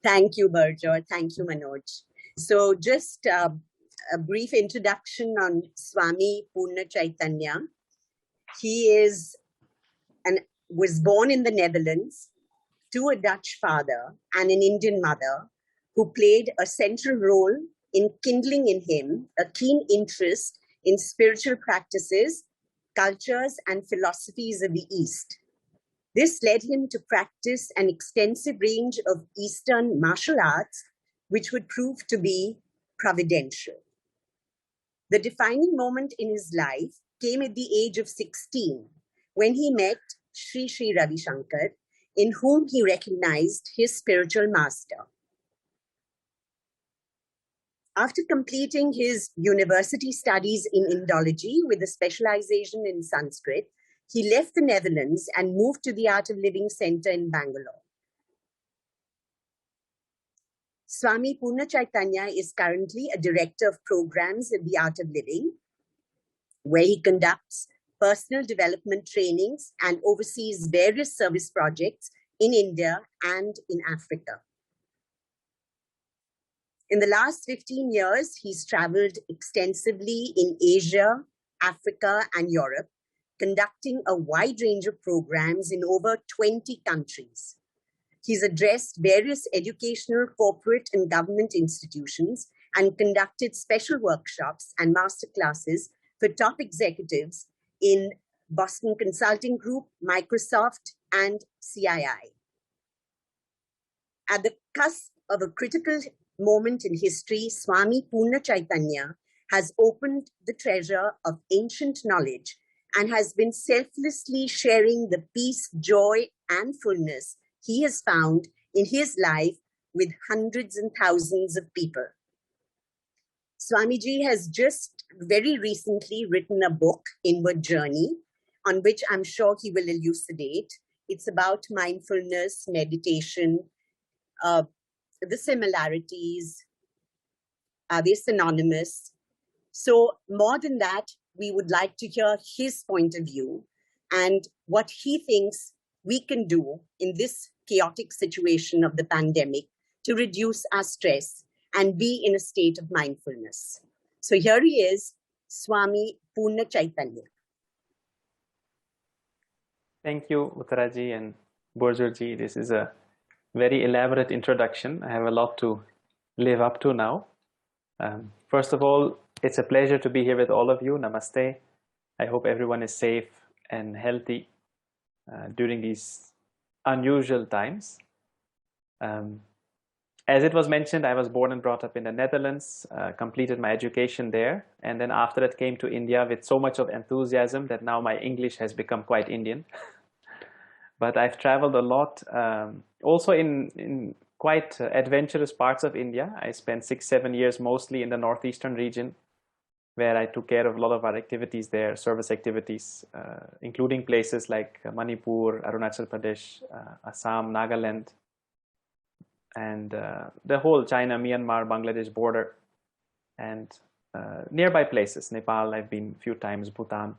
Thank you, Burjot. Thank you, Manoj. So just a brief introduction on Swami Purnachaitanya. He was born in the Netherlands to a Dutch father and an Indian mother who played a central role in kindling in him a keen interest in spiritual practices, cultures, and philosophies of the East. This led him to practice an extensive range of Eastern martial arts, which would prove to be providential. The defining moment in his life came at the age of 16, when he met Sri Sri Ravi Shankar, in whom he recognized his spiritual master. After completing his university studies in Indology with a specialization in Sanskrit, he left the Netherlands and moved to the Art of Living Center in Bangalore. Swami Purnachaitanya is currently a director of programs at the Art of Living, where he conducts personal development trainings and oversees various service projects in India and in Africa. In the last 15 years, he's traveled extensively in Asia, Africa, and Europe, conducting a wide range of programs in over 20 countries. He's addressed various educational, corporate, and government institutions and conducted special workshops and masterclasses for top executives in Boston Consulting Group, Microsoft, and CII. At the cusp of a critical moment in history, Swami Purnachaitanya has opened the treasure of ancient knowledge and has been selflessly sharing the peace, joy, and fullness he has found in his life with hundreds and thousands of people. Swamiji has just very recently written a book, Inward Journey, on which I'm sure he will elucidate. It's about mindfulness, meditation, the similarities. Are they synonymous? So more than that, we would like to hear his point of view and what he thinks we can do in this chaotic situation of the pandemic to reduce our stress and be in a state of mindfulness. So here he is, Swami Purnachaitanya. Thank you, Uttaraji and Burjurji. This is a very elaborate introduction. I have a lot to live up to now. First of all, it's a pleasure to be here with all of you. Namaste. I hope everyone is safe and healthy during these unusual times. As it was mentioned, I was born and brought up in the Netherlands, completed my education there, and then after that came to India with so much of enthusiasm that now my English has become quite Indian. But I've traveled a lot, also in quite adventurous parts of India. I spent 6-7 years mostly in the northeastern region, where I took care of a lot of our activities there, service activities, including places like Manipur, Arunachal Pradesh, Assam, Nagaland, and the whole China, Myanmar, Bangladesh border, and nearby places. Nepal, I've been a few times, Bhutan.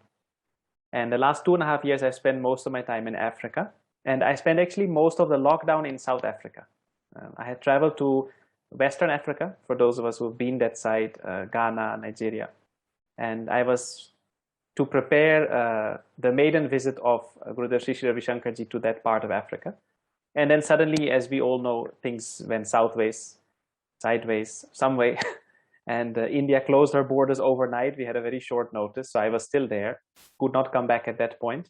And the last 2.5 years, I've spent most of my time in Africa. And I spent actually most of the lockdown in South Africa. I had traveled to Western Africa, for those of us who've been that side, Ghana, Nigeria. And I was to prepare the maiden visit of Gurudev Sri Sri Ravi Shankar Ji to that part of Africa. And then suddenly, as we all know, things went sideways, some way. And India closed her borders overnight. We had a very short notice, so I was still there, could not come back at that point.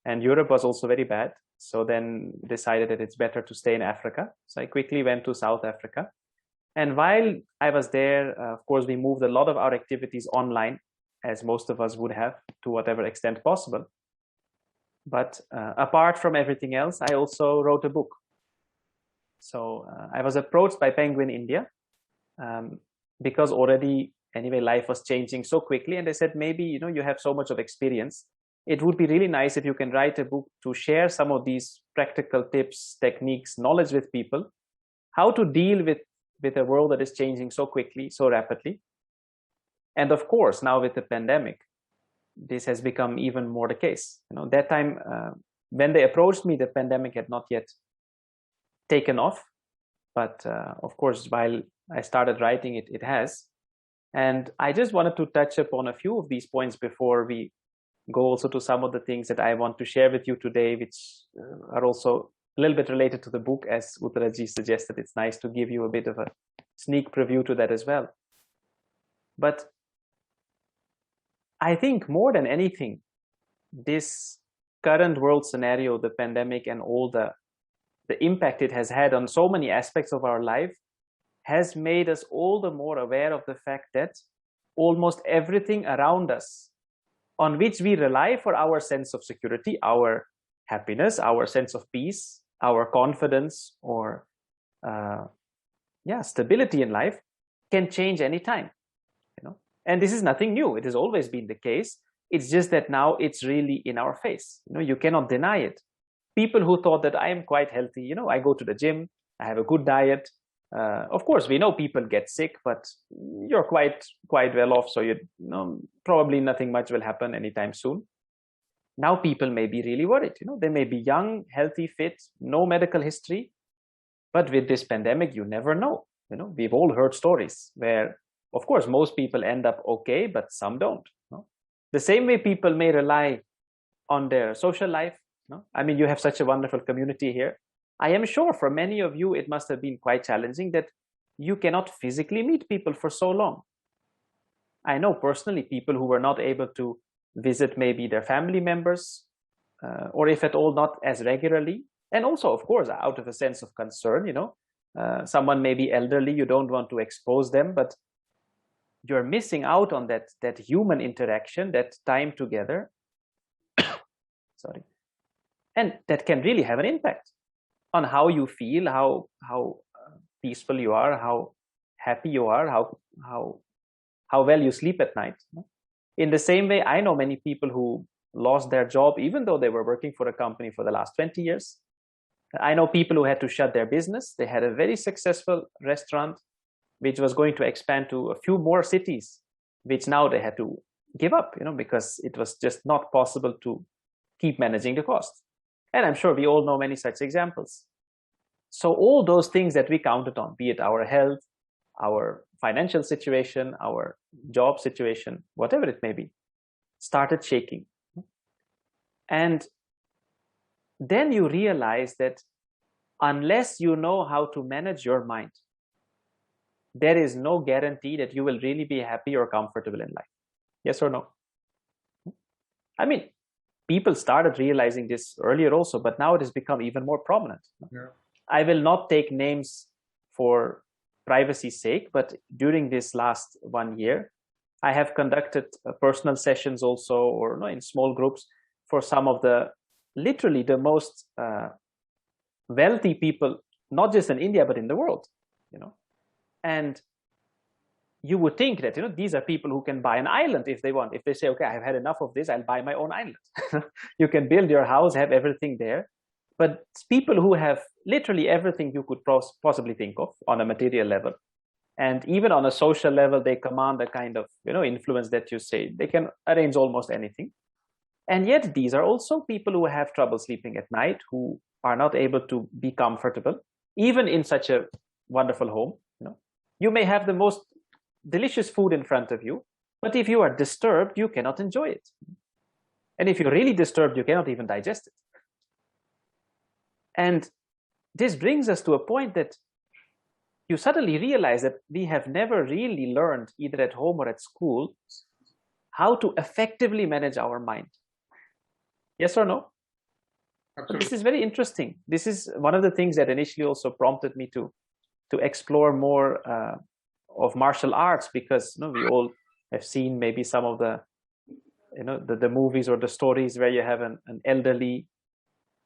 And Europe was also very bad. So then decided that it's better to stay in Africa. So I quickly went to South Africa. And while I was there, of course, we moved a lot of our activities online, as most of us would have, to whatever extent possible. But apart from everything else, I also wrote a book. So I was approached by Penguin India, because already, anyway, life was changing so quickly. And they said, maybe, you have so much of experience. It would be really nice if you can write a book to share some of these practical tips, techniques, knowledge with people, how to deal with a world that is changing so quickly, so rapidly. And of course, now with the pandemic, this has become even more the case. That time, when they approached me, the pandemic had not yet taken off. But of course, while I started writing it, it has. And I just wanted to touch upon a few of these points before we go also to some of the things that I want to share with you today, which are also a little bit related to the book. As Uttaraji suggested, it's nice to give you a bit of a sneak preview to that as well. But I think more than anything, this current world scenario, the pandemic, and all the impact it has had on so many aspects of our life has made us all the more aware of the fact that almost everything around us on which we rely for our sense of security, our happiness, our sense of peace, our confidence, or stability in life can change anytime. And this is nothing new. It has always been the case. It's just that now it's really in our face. You cannot deny it. People who thought that I am quite healthy, I go to the gym, I have a good diet. Of course, we know people get sick, but you're quite well off. So probably nothing much will happen anytime soon. Now people may be really worried. They may be young, healthy, fit, no medical history. But with this pandemic, you never know. We've all heard stories where, of course, most people end up okay, but some don't. The same way people may rely on their social life. I mean, you have such a wonderful community here. I am sure for many of you, it must have been quite challenging that you cannot physically meet people for so long. I know personally people who were not able to visit maybe their family members, or if at all, not as regularly. And also, of course, out of a sense of concern, someone may be elderly, you don't want to expose them, but you're missing out on that human interaction, that time together. Sorry. And that can really have an impact on how you feel, how peaceful you are, how happy you are, how well you sleep at night. In the same way, I know many people who lost their job, even though they were working for a company for the last 20 years. I know people who had to shut their business. They had a very successful restaurant, which was going to expand to a few more cities, which now they had to give up, because it was just not possible to keep managing the cost. And I'm sure we all know many such examples. So all those things that we counted on, be it our health, our financial situation, our job situation, whatever it may be, started shaking. And then you realize that unless you know how to manage your mind, there is no guarantee that you will really be happy or comfortable in life. Yes or no? I mean, people started realizing this earlier also, but now it has become even more prominent. Yeah. I will not take names for privacy's sake, but during this last 1 year, I have conducted personal sessions also, or in small groups, for some of the literally the most wealthy people, not just in India, but in the world, And you would think that, these are people who can buy an island if they want. If they say, okay, I've had enough of this, I'll buy my own island. You can build your house, have everything there. But it's people who have literally everything you could possibly think of on a material level. And even on a social level, they command a kind of, influence that you say they can arrange almost anything. And yet these are also people who have trouble sleeping at night, who are not able to be comfortable, even in such a wonderful home. You may have the most delicious food in front of you, but if you are disturbed, you cannot enjoy it. And if you're really disturbed, you cannot even digest it. And this brings us to a point that you suddenly realize that we have never really learned, either at home or at school, how to effectively manage our mind. Yes or no? Absolutely. This is very interesting. This is one of the things that initially also prompted me to explore more of martial arts, because we all have seen maybe some of the the movies or the stories where you have an elderly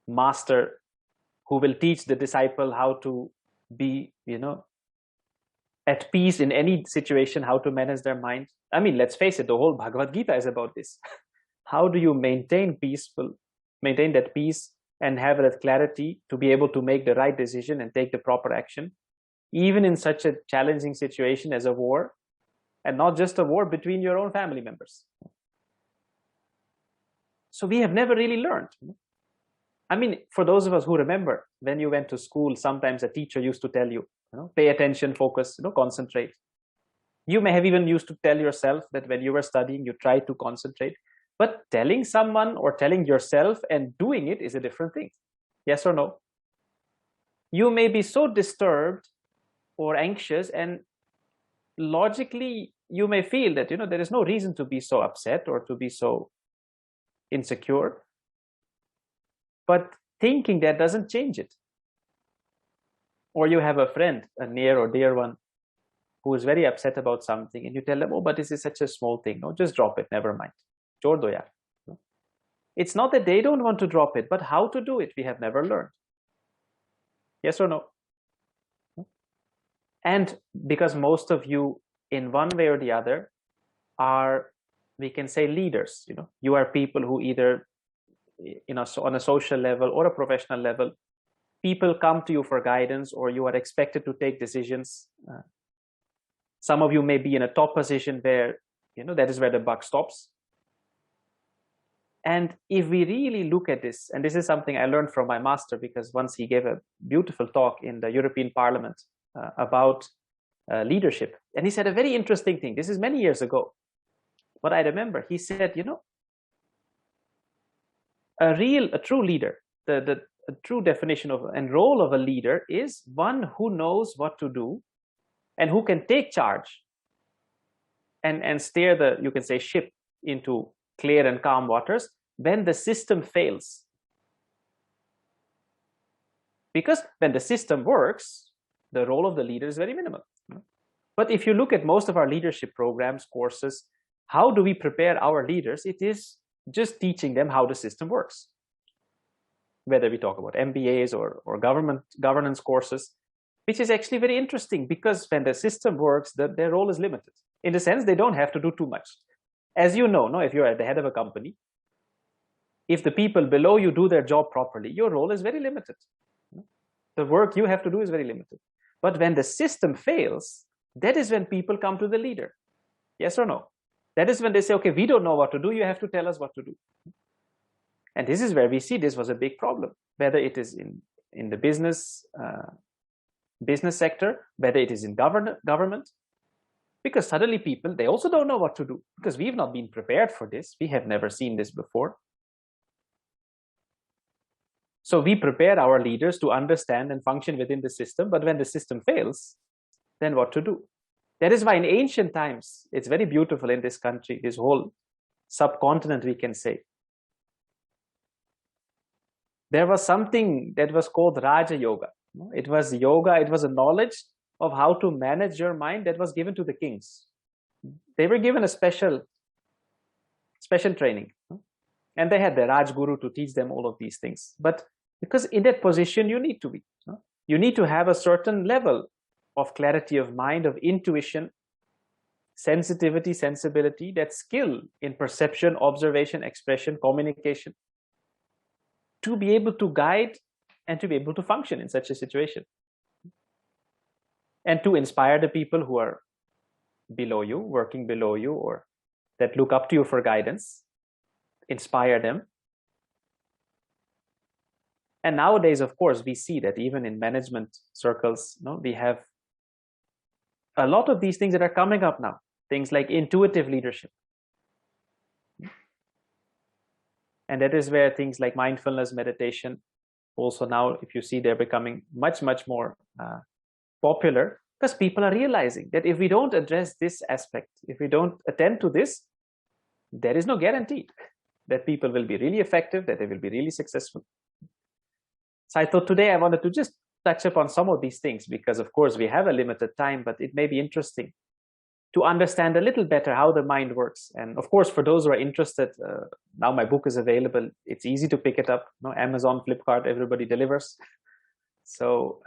master who will teach the disciple how to be at peace in any situation, how to manage their mind. I mean, let's face it, the whole Bhagavad Gita is about this. How do you maintain that peace and have that clarity to be able to make the right decision and take the proper action, even in such a challenging situation as a war, and not just a war between your own family members. So we have never really learned. I mean, for those of us who remember when you went to school, sometimes a teacher used to tell you, pay attention, focus, concentrate. You may have even used to tell yourself that when you were studying, you tried to concentrate. But telling someone or telling yourself and doing it is a different thing. Yes or no? You may be so disturbed or anxious, and logically you may feel that there is no reason to be so upset or to be so insecure, but thinking that doesn't change it. Or you have a friend, a near or dear one, who is very upset about something, and you tell them, oh, but this is such a small thing, no, just drop it, never mind, chhod do yaar. It's not that they don't want to drop it, but how to do it we have never learned. Yes or no? And because most of you in one way or the other are, we can say, leaders, you are people who either on a social level or a professional level, people come to you for guidance, or you are expected to take decisions. Some of you may be in a top position where that is where the buck stops. And if we really look at this, and this is something I learned from my master, because once he gave a beautiful talk in the European Parliament about leadership, and he said a very interesting thing. This is many years ago, but I remember he said, a true leader, the true definition of and role of a leader is one who knows what to do and who can take charge and steer the, you can say, ship into clear and calm waters when the system fails. Because when the system works, the role of the leader is very minimal. But if you look at most of our leadership programs, courses, how do we prepare our leaders? It is just teaching them how the system works. Whether we talk about MBAs or governance courses, which is actually very interesting, because when the system works, their role is limited. In the sense, they don't have to do too much. As you know, if you're at the head of a company, if the people below you do their job properly, your role is very limited. The work you have to do is very limited. But when the system fails, that is when people come to the leader. Yes or no? That is when they say, okay, we don't know what to do, you have to tell us what to do. And this is where we see this was a big problem, whether it is in the business sector, whether it is in government, because suddenly people, they also don't know what to do, because we've not been prepared for this. We have never seen this before. So we prepare our leaders to understand and function within the system, but when the system fails, then what to do? That is why in ancient times, it's very beautiful in this country, this whole subcontinent, we can say. There was something that was called Raja Yoga. It was yoga, it was a knowledge of how to manage your mind that was given to the kings. They were given a special training. And they had the Rajguru to teach them all of these things. But because in that position, you need to be. You need to have a certain level of clarity of mind, of intuition, sensitivity, sensibility, that skill in perception, observation, expression, communication, to be able to guide and to be able to function in such a situation. And to inspire the people who are below you, working below you, or that look up to you for guidance, inspire them. And nowadays, of course, we see that even in management circles, we have a lot of these things that are coming up now. Things like intuitive leadership. And that is where things like mindfulness, meditation, also now, if you see, they're becoming much, much more popular, because people are realizing that if we don't address this aspect, if we don't attend to this, there is no guarantee that people will be really effective, that they will be really successful. So I thought today I wanted to just touch upon some of these things, because of course we have a limited time, but it may be interesting to understand a little better how the mind works. And of course, for those who are interested, now my book is available. It's easy to pick it up. Amazon, Flipkart, everybody delivers. So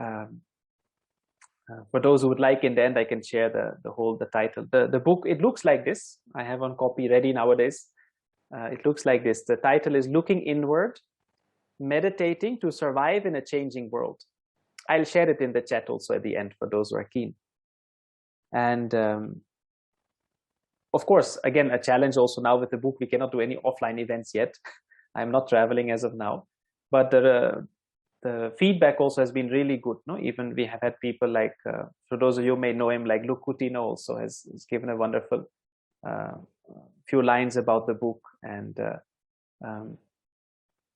for those who would like, in the end, I can share the title. The book, it looks like this. I have one copy ready nowadays. It looks like this. The title is Looking Inward, Meditating to Survive in a Changing World. I'll share it in the chat also at the end for those who are keen. And of course, again, a challenge also now with the book, we cannot do any offline events yet. I'm not traveling as of now. But the feedback also has been really good. No, even we have had people like, for those of you who may know him, like Luke Coutinho also has given a wonderful few lines about the book, and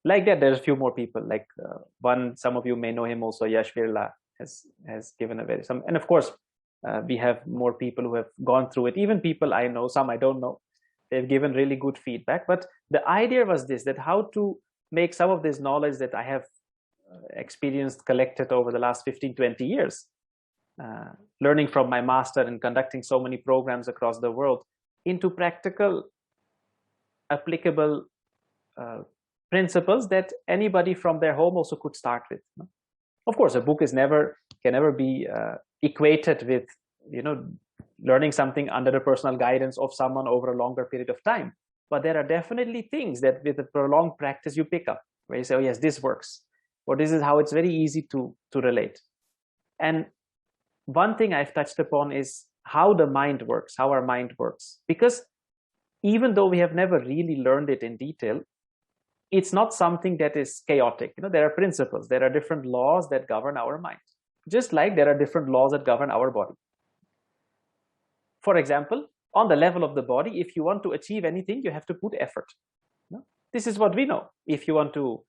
like that. There's a few more people. Like some of you may know him also. Yash Virla has given a and of course we have more people who have gone through it. Even people I know, some I don't know, they've given really good feedback. But the idea was this: that how to make some of this knowledge that I have experienced, collected over the last 15-20 years, learning from my master and conducting so many programs across the world, into practical, applicable principles that anybody from their home also could start with. Of course, a book can never be equated with, learning something under the personal guidance of someone over a longer period of time. But there are definitely things that with a prolonged practice you pick up, where you say, oh yes, this works, or this is how it's very easy to relate. And one thing I've touched upon is how the mind works, how our mind works. Because even though we have never really learned it in detail, it's not something that is chaotic. There are principles, there are different laws that govern our mind, just like there are different laws that govern our body. For example, on the level of the body, if you want to achieve anything, you have to put effort. This is what we know. If you want to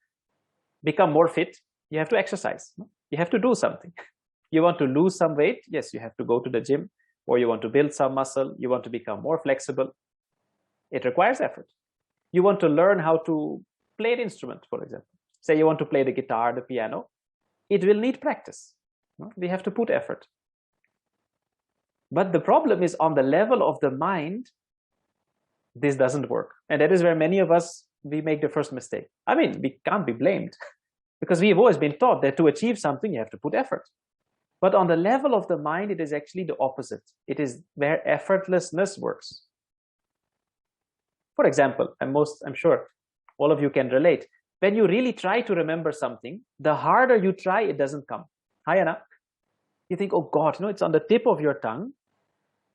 become more fit, you have to exercise. You have to do something. You want to lose some weight, yes, you have to go to the gym, or you want to build some muscle, you want to become more flexible. It requires effort. You want to learn how to play an instrument, for example. Say you want to play the guitar, the piano. It will need practice. We have to put effort. But the problem is, on the level of the mind, this doesn't work. And that is where many of us, we make the first mistake. I mean, we can't be blamed, because we've always been taught that to achieve something, you have to put effort. But on the level of the mind, it is actually the opposite. It is where effortlessness works. For example, I'm sure all of you can relate. When you really try to remember something, the harder you try, it doesn't come. Hi, Anna. You think, oh God, it's on the tip of your tongue.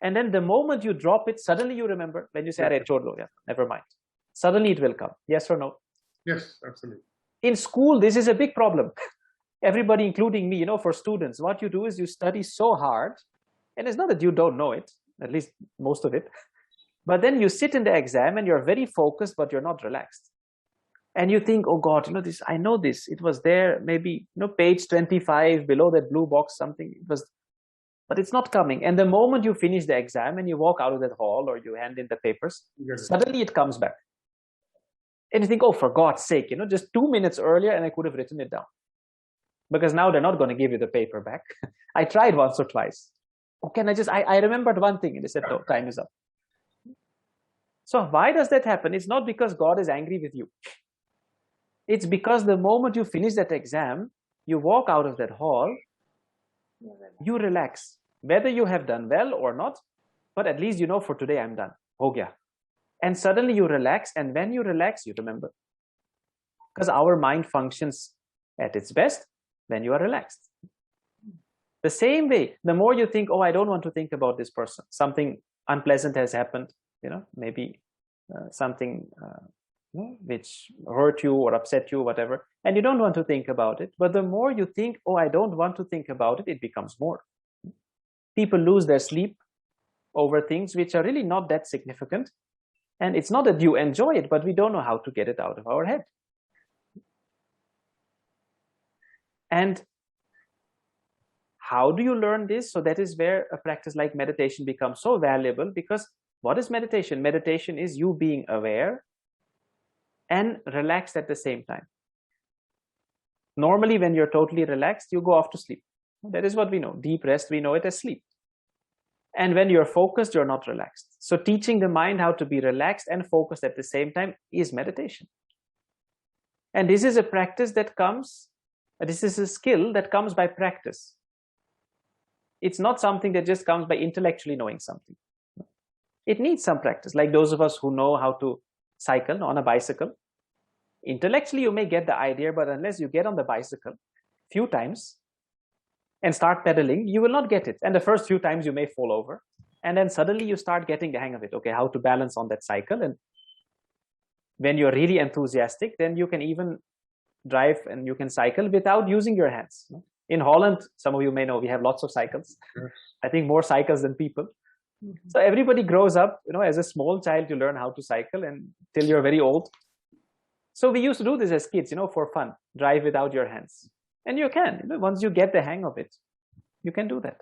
And then the moment you drop it, suddenly you remember. When you say, "Arey, chhod do, never mind." Suddenly it will come. Yes or no? Yes, absolutely. In school, this is a big problem. Everybody, including me, for students, what you do is you study so hard. And it's not that you don't know it, at least most of it. But then you sit in the exam and you're very focused, but you're not relaxed. And you think, oh God, this, I know this. It was there, maybe, page 25, below that blue box, something. It was, but it's not coming. And the moment you finish the exam and you walk out of that hall, or you hand in the papers, suddenly it comes back. And you think, oh, for God's sake, just 2 minutes earlier and I could have written it down. Because now they're not going to give you the paper back. I tried once or twice. Oh, can I remembered one thing. And they said, no, time is up. So why does that happen? It's not because God is angry with you. It's because the moment you finish that exam, you walk out of that hall, you relax. Whether you have done well or not, but at least for today I'm done. Ho gaya. And suddenly you relax, and when you relax, you remember. Because our mind functions at its best when you are relaxed. The same way, the more you think, oh, I don't want to think about this person. Something unpleasant has happened, maybe something which hurt you or upset you, whatever, and you don't want to think about it. But the more you think, oh, I don't want to think about it, it becomes more. People lose their sleep over things which are really not that significant. And it's not that you enjoy it, but we don't know how to get it out of our head. And how do you learn this? So that is where a practice like meditation becomes so valuable, because what is meditation? Meditation is you being aware and relaxed at the same time. Normally, when you're totally relaxed, you go off to sleep. That is what we know. Deep rest, we know it as sleep. And when you're focused, you're not relaxed. So teaching the mind how to be relaxed and focused at the same time is meditation. And this is a practice that comes, this is a skill that comes by practice. It's not something that just comes by intellectually knowing something. It needs some practice. Like those of us who know how to cycle on a bicycle. Intellectually, you may get the idea, but unless you get on the bicycle a few times and start pedaling, you will not get it. And the first few times you may fall over. And then suddenly you start getting the hang of it. Okay, how to balance on that cycle. And when you're really enthusiastic, then you can even drive and you can cycle without using your hands. In Holland, some of you may know, we have lots of cycles. I think more cycles than people. So everybody grows up, as a small child, you learn how to cycle and till you're very old. So we used to do this as kids, for fun, drive without your hands. And you can, once you get the hang of it, you can do that.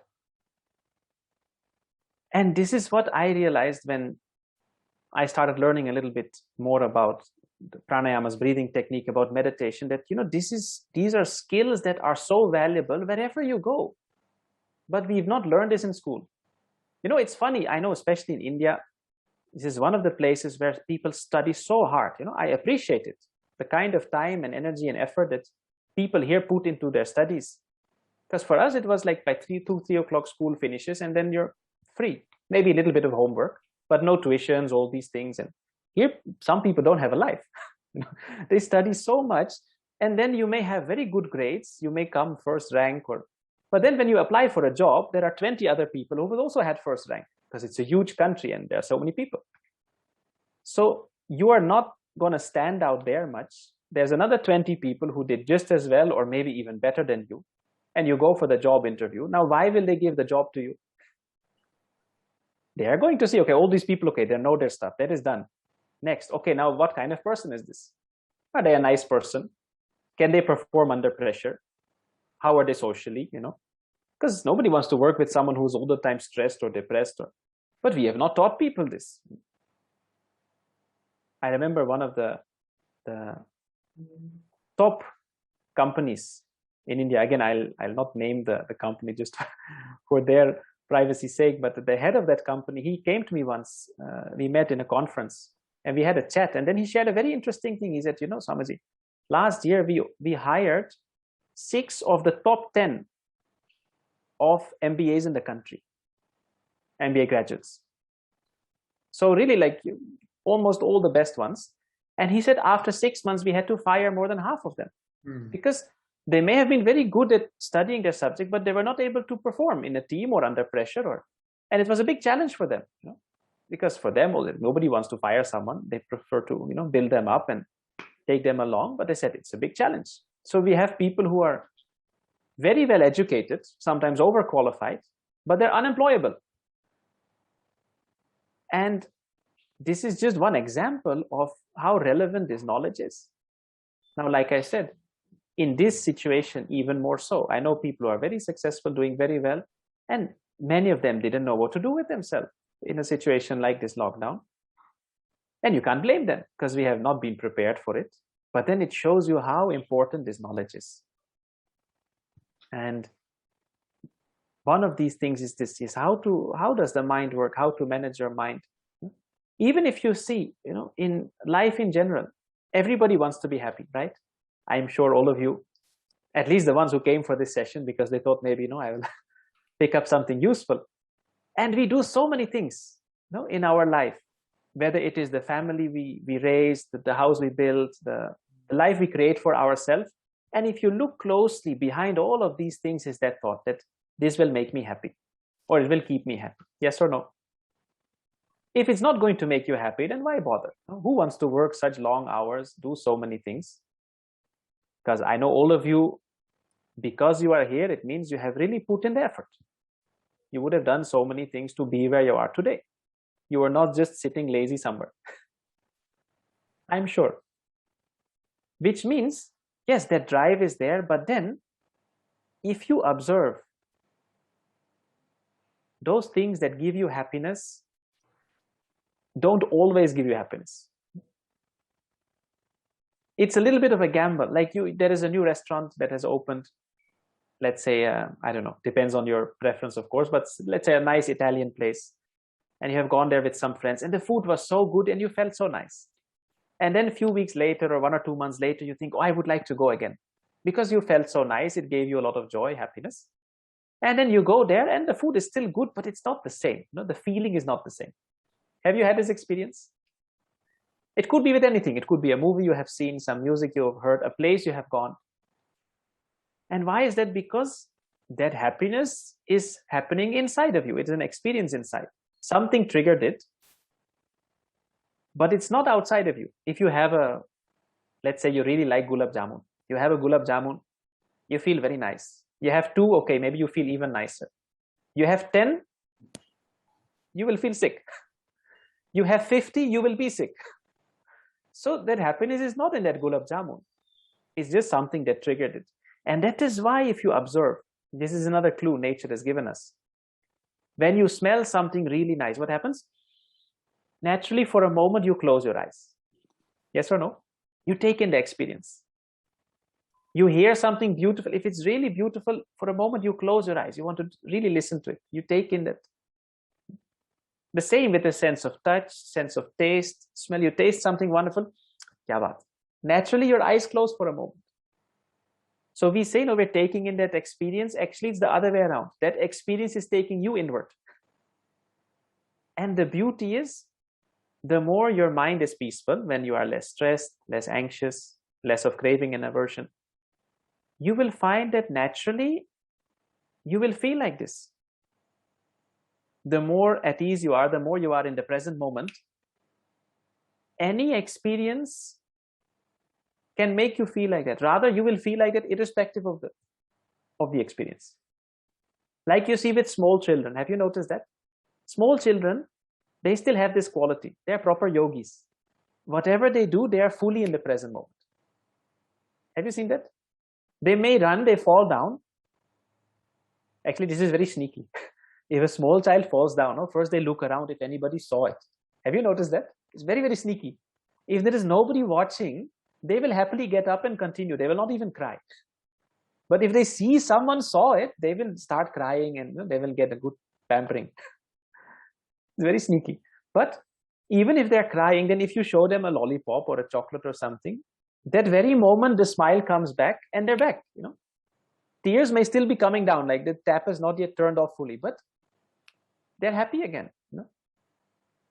And this is what I realized when I started learning a little bit more about the pranayama's breathing technique, about meditation, that, these are skills that are so valuable wherever you go. But we've not learned this in school. It's funny, I know, especially in India, this is one of the places where people study so hard. I appreciate it. The kind of time and energy and effort that people here put into their studies. Because for us, it was like by 3 o'clock school finishes and then you're free. Maybe a little bit of homework, but no tuitions, all these things. And here, some people don't have a life. They study so much, and then you may have very good grades. You may come first rank, but then when you apply for a job, there are 20 other people who will also had first rank, because it's a huge country and there are so many people. So you are not going to stand out there much. There's another 20 people who did just as well or maybe even better than you, and you go for the job interview. Now, why will they give the job to you? They are going to see, okay, all these people, okay, they know their stuff. That is done. Next, okay, now what kind of person is this? Are they a nice person? Can they perform under pressure? How are they socially, Because nobody wants to work with someone who's all the time stressed or depressed. But we have not taught people this. I remember one of the top companies in India. Again, I'll not name the company just for their privacy's sake, but the head of that company, he came to me once. We met in a conference and we had a chat, and then he shared a very interesting thing. He said, Swamiji, last year we hired 6 of the top 10 of MBAs in the country, MBA graduates. So really, like, almost all the best ones. And he said after 6 months, we had to fire more than half of them because they may have been very good at studying their subject, but they were not able to perform in a team or under pressure. And it was a big challenge for them, because for them, nobody wants to fire someone. They prefer to, build them up and take them along. But they said it's a big challenge. So we have people who are very well educated, sometimes overqualified, but they're unemployable. And this is just one example of how relevant this knowledge is. Now, like I said, in this situation, even more so. I know people who are very successful, doing very well, and many of them didn't know what to do with themselves in a situation like this lockdown. And you can't blame them because we have not been prepared for it. But then it shows you how important this knowledge is. And one of these things is how does the mind work, how to manage your mind. Even if you see, in life in general, everybody wants to be happy, right? I'm sure all of you, at least the ones who came for this session because they thought maybe, I will pick up something useful. And we do so many things, in our life, whether it is the family we raise, the house we build, the life we create for ourselves. And if you look closely, behind all of these things is that thought that this will make me happy or it will keep me happy. Yes or no? If it's not going to make you happy, then why bother? Who wants to work such long hours, do so many things? Because I know all of you, because you are here, it means you have really put in the effort. You would have done so many things to be where you are today. You are not just sitting lazy somewhere. I'm sure. Which means, yes, that drive is there, but then if you observe those things that give you happiness, don't always give you happiness. It's a little bit of a gamble. Like there is a new restaurant that has opened, let's say, I don't know, depends on your preference, of course, but let's say a nice Italian place. And you have gone there with some friends and the food was so good and you felt so nice. And then a few weeks later or 1 or 2 months later, you think, oh, I would like to go again. Because you felt so nice, it gave you a lot of joy, happiness. And then you go there and the food is still good, but it's not the same. The feeling is not the same. Have you had this experience? It could be with anything. It could be a movie you have seen, some music you have heard, a place you have gone. And why is that? Because that happiness is happening inside of you. It is an experience inside. Something triggered it, but it's not outside of you. If you have let's say you really like gulab jamun, You have a gulab jamun, you feel very nice. You have 2, okay, maybe you feel even nicer. You have 10, you will feel sick. You have 50, you will be sick. So that happiness is not in that gulab jamun. It's just something that triggered it. And that is why, if you observe, this is another clue nature has given us. When you smell something really nice, what happens? Naturally, for a moment, you close your eyes. Yes or no? You take in the experience. You hear something beautiful. If it's really beautiful, for a moment, you close your eyes. You want to really listen to it. You take in that. The same with the sense of touch, sense of taste, smell. You taste something wonderful. Kya baat? Naturally, your eyes close for a moment. So we say, no, we're taking in that experience. Actually, it's the other way around. That experience is taking you inward. And the beauty is, the more your mind is peaceful, when you are less stressed, less anxious, less of craving and aversion, you will find that naturally you will feel like this. The more at ease you are, the more you are in the present moment, any experience can make you feel like that. Rather, you will feel like that irrespective of the experience. Like you see with small children. Have you noticed that? Small children, they still have this quality. They're proper yogis. Whatever they do, they are fully in the present moment. Have you seen that? They may run, they fall down. Actually, this is very sneaky. If a small child falls down, first they look around if anybody saw it. Have you noticed that? It's very, very sneaky. If there is nobody watching, they will happily get up and continue. They will not even cry. But if they see someone saw it, they will start crying and they will get a good pampering. It's very sneaky. But even if they're crying, then if you show them a lollipop or a chocolate or something, that very moment the smile comes back and they're back. Tears may still be coming down, like the tap is not yet turned off fully, but they're happy again.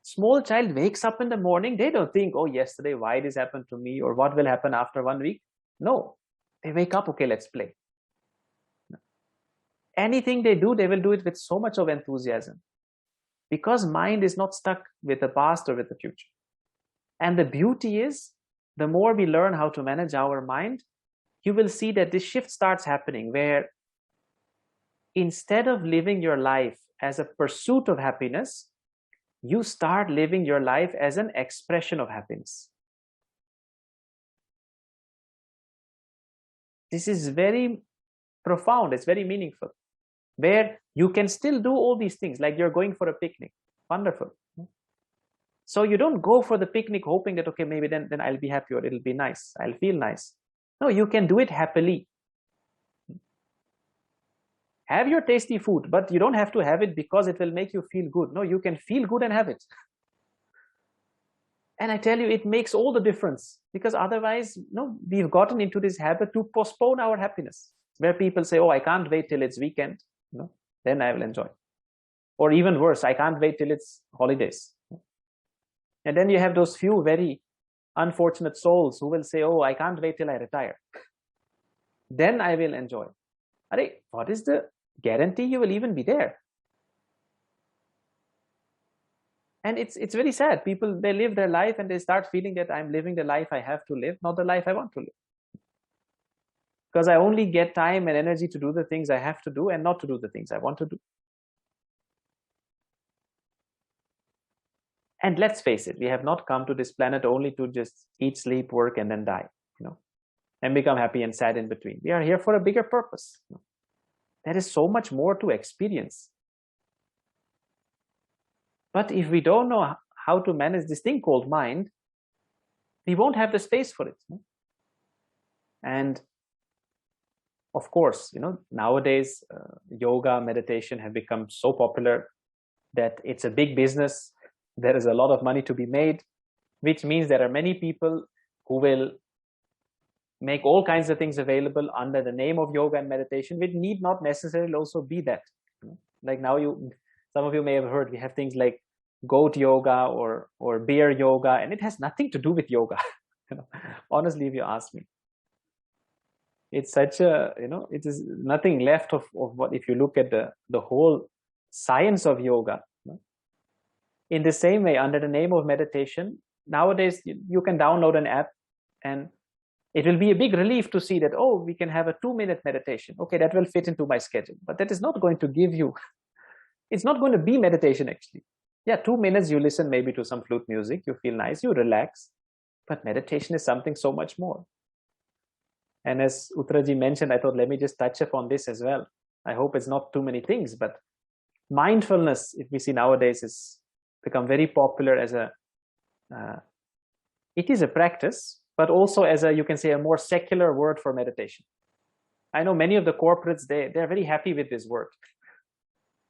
Small child wakes up in the morning, they don't think, oh, yesterday, why this happened to me, or what will happen after 1 week. No, they wake up, okay, let's play. Anything they do, they will do it with so much of enthusiasm, because mind is not stuck with the past or with the future. And the beauty is, the more we learn how to manage our mind, you will see that this shift starts happening, where instead of living your life as a pursuit of happiness, you start living your life as an expression of happiness. This is very profound. It's very meaningful, where you can still do all these things, like you're going for a picnic. Wonderful. So you don't go for the picnic hoping that, okay, maybe then I'll be happy or it'll be nice. I'll feel nice. No, you can do it happily. Have your tasty food, but you don't have to have it because it will make you feel good. No, you can feel good and have it. And I tell you, it makes all the difference, because otherwise, we've gotten into this habit to postpone our happiness, where people say, oh, I can't wait till it's weekend. Then I will enjoy. Or even worse, I can't wait till it's holidays. And then you have those few very unfortunate souls who will say, oh, I can't wait till I retire. Then I will enjoy. What is the guarantee you will even be there? And it's very sad. People, they live their life and they start feeling that I'm living the life I have to live, not the life I want to live. Because I only get time and energy to do the things I have to do and not to do the things I want to do. And let's face it, we have not come to this planet only to just eat, sleep, work, and then die, and become happy and sad in between. We are here for a bigger purpose. There is so much more to experience. But if we don't know how to manage this thing called mind, we won't have the space for it. And of course, nowadays, yoga, meditation have become so popular that it's a big business. There is a lot of money to be made, which means there are many people who will make all kinds of things available under the name of yoga and meditation, which need not necessarily also be that. Like now, some of you may have heard, we have things like goat yoga or bear yoga, and it has nothing to do with yoga. Honestly, if you ask me, it's such a, it is nothing left of what, if you look at the whole science of yoga. In the same way, under the name of meditation, nowadays you can download an app and It will be a big relief to see that, oh, we can have a 2-minute meditation. Okay, that will fit into my schedule. But that is not going to give you, it's not going to be meditation actually. Yeah, 2 minutes you listen maybe to some flute music, you feel nice, you relax. But meditation is something so much more. And as Uttaraji mentioned, I thought, let me just touch upon this as well. I hope it's not too many things, but mindfulness, if we see nowadays, is become very popular as a, it is a practice, but also as a, you can say, a more secular word for meditation. I know many of the corporates, they're very happy with this word.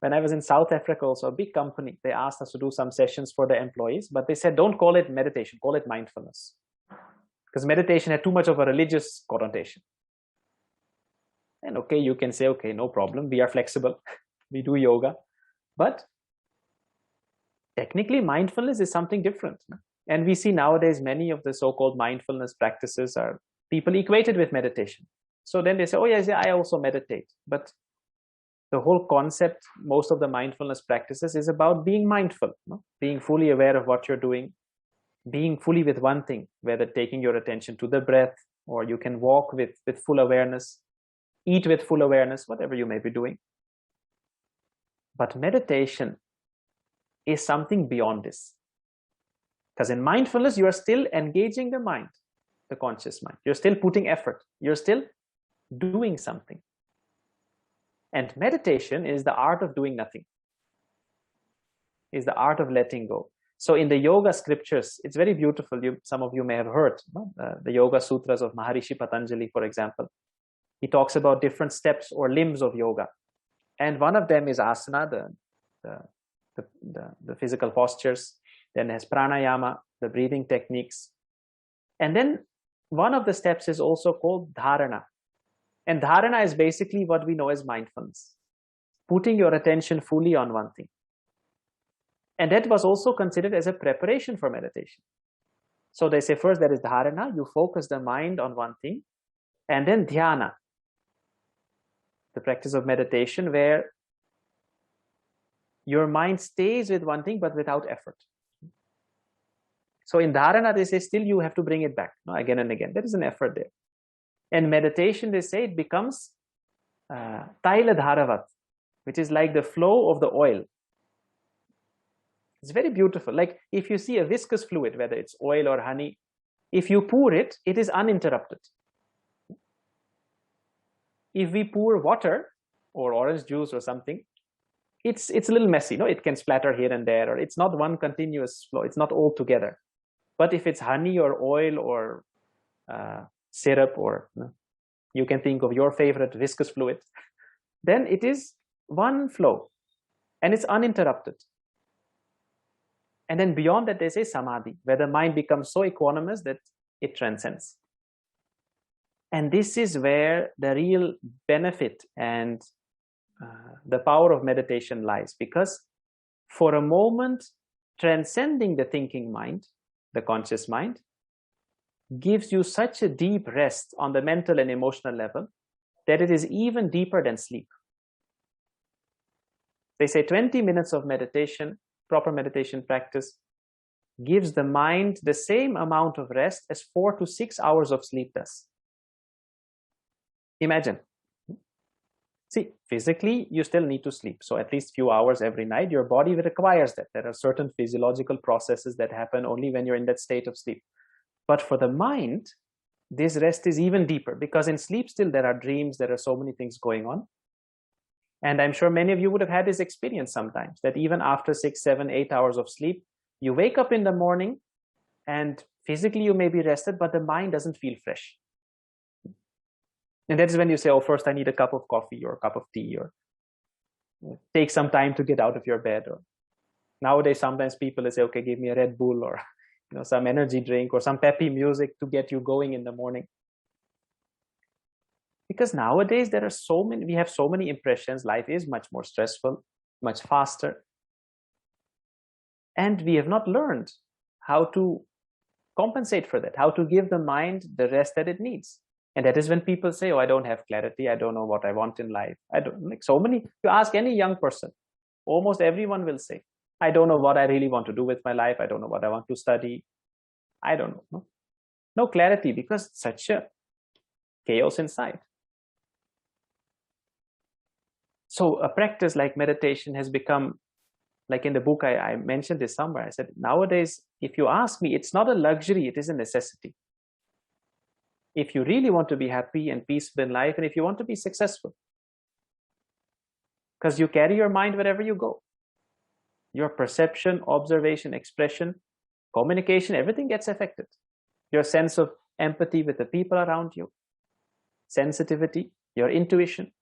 When I was in South Africa, also a big company, they asked us to do some sessions for the employees, but they said, don't call it meditation, call it mindfulness. Because meditation had too much of a religious connotation. And okay, you can say, okay, no problem, we are flexible, we do yoga. But technically, mindfulness is something different. And we see nowadays many of the so-called mindfulness practices are people equated with meditation. So then they say, oh yes, I also meditate. But the whole concept, most of the mindfulness practices is about being mindful, being fully aware of what you're doing, being fully with one thing, whether taking your attention to the breath, or you can walk with full awareness, eat with full awareness, whatever you may be doing. But meditation is something beyond this. Because in mindfulness, you are still engaging the mind, the conscious mind. You're still putting effort. You're still doing something. And meditation is the art of doing nothing. Is the art of letting go. So in the yoga scriptures, it's very beautiful. Some of you may have heard the Yoga Sutras of Maharishi Patanjali, for example. He talks about different steps or limbs of yoga. And one of them is asana, the physical postures. Then there's pranayama, the breathing techniques. And then one of the steps is also called dharana. And dharana is basically what we know as mindfulness. Putting your attention fully on one thing. And that was also considered as a preparation for meditation. So they say first there is dharana, you focus the mind on one thing. And then dhyana, the practice of meditation where your mind stays with one thing but without effort. So in dharana, they say still you have to bring it back again and again. There is an effort there. And meditation, they say it becomes taila dharavat, which is like the flow of the oil. It's very beautiful. Like if you see a viscous fluid, whether it's oil or honey, if you pour it, it is uninterrupted. If we pour water or orange juice or something, it's a little messy. It can splatter here and there, or it's not one continuous flow. It's not all together. But if it's honey or oil or syrup, or you can think of your favorite viscous fluid, then it is one flow and it's uninterrupted. And then beyond that, they say samadhi, where the mind becomes so equanimous that it transcends. And this is where the real benefit and the power of meditation lies, because for a moment, transcending the thinking mind, the conscious mind, gives you such a deep rest on the mental and emotional level that it is even deeper than sleep. They say 20 minutes of meditation, proper meditation practice, gives the mind the same amount of rest as 4 to 6 hours of sleep does. Imagine. See, physically, you still need to sleep. So at least a few hours every night, your body requires that. There are certain physiological processes that happen only when you're in that state of sleep. But for the mind, this rest is even deeper, because in sleep still there are dreams, there are so many things going on. And I'm sure many of you would have had this experience sometimes, that even after 6, 7, 8 hours of sleep, you wake up in the morning and physically you may be rested, but the mind doesn't feel fresh. And that is when you say, oh, first I need a cup of coffee or a cup of tea, or take some time to get out of your bed. Or nowadays, sometimes people say, okay, give me a Red Bull, or some energy drink, or some peppy music to get you going in the morning. Because nowadays we have so many impressions. Life is much more stressful, much faster. And we have not learned how to compensate for that, how to give the mind the rest that it needs. And that is when people say, oh, I don't have clarity. I don't know what I want in life. You ask any young person, almost everyone will say, I don't know what I really want to do with my life. I don't know what I want to study. I don't know. no clarity, because such a chaos inside. So a practice like meditation has become, like in the book I mentioned this somewhere, I said, nowadays, if you ask me, it's not a luxury, it is a necessity. If you really want to be happy and peaceful in life, and if you want to be successful, because you carry your mind wherever you go. Your perception, observation, expression, communication, everything gets affected. Your sense of empathy with the people around you, sensitivity, your intuition.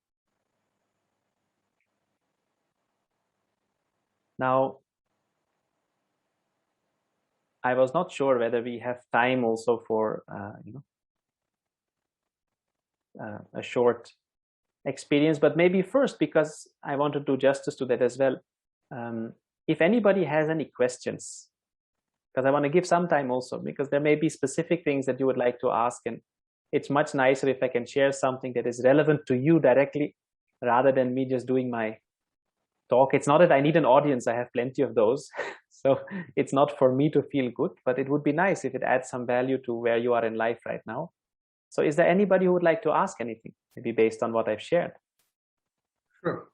Now, I was not sure whether we have time also for a short experience, but maybe first, because I want to do justice to that as well. If anybody has any questions, because I want to give some time also, because there may be specific things that you would like to ask, and it's much nicer if I can share something that is relevant to you directly, rather than me just doing my talk. It's not that I need an audience, I have plenty of those. So it's not for me to feel good, but it would be nice if it adds some value to where you are in life right now. So is there anybody who would like to ask anything, maybe based on what I've shared? Sure.